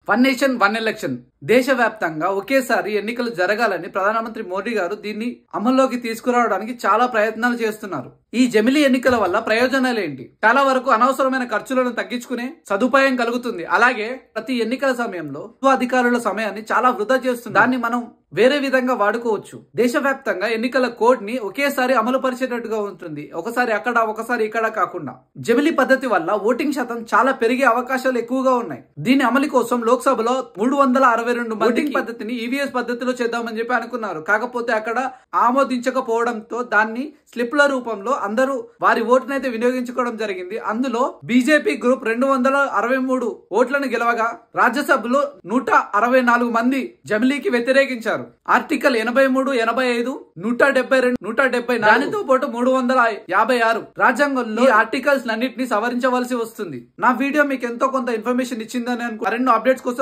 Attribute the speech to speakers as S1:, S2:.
S1: One nation one election దేశవ్యాప్తంగా ఒకేసారి ఎన్నికలు జరగాలని ప్రధానమంత్రి మోడీ గారు దీన్ని అమల్లోకి తీసుకురావడానికి చాలా ప్రయత్నాలు చేస్తున్నారు. ఈ జమిలీ ఎన్నికల వల్ల ప్రయోజనాలు ఏంటి? చాలా వరకు అనవసరమైన ఖర్చులను తగ్గించుకునే సదుపాయం కలుగుతుంది. అలాగే ప్రతి ఎన్నికల సమయంలో అధికారుల సమయాన్ని చాలా వృధా చేస్తుంది. దాన్ని మనం వేరే విధంగా వాడుకోవచ్చు. దేశవ్యాప్తంగా ఎన్నికల కోడ్ ని ఒకేసారి అమలు పరిచేటట్టుగా ఉంటుంది. ఒకసారి అక్కడ ఒకసారి ఇక్కడ కాకుండా జమిలీ పద్ధతి వల్ల ఓటింగ్ శాతం చాలా పెరిగే అవకాశాలు ఎక్కువగా ఉన్నాయి. దీని అమలు కోసం లోక్సభలో 362 ఓటింగ్ పద్ధతిని ఈవీఎస్ పద్ధతిలో చేద్దామని చెప్పి అనుకున్నారు. కాకపోతే అక్కడ ఆమోదించకపోవడంతో దాన్ని స్లిప్ల రూపంలో అందరూ వారి ఓటునైతే వినియోగించుకోవడం జరిగింది. అందులో బీజేపీ గ్రూప్ 263 ఓట్లను గెలవగా రాజ్యసభలో 164 మంది జమిలీకి వ్యతిరేకించారు. ఆర్టికల్ 83, 85, 172, 174 దానితో పాటు 356 రాజ్యాంగంలో ఈ ఆర్టికల్స్ అన్నింటినీ సవరించవలసి వస్తుంది. నా వీడియో మీకు ఎంతో కొంత ఇన్ఫర్మేషన్ ఇచ్చిందని అనుకో. మరెన్నో అప్డేట్స్ కోసం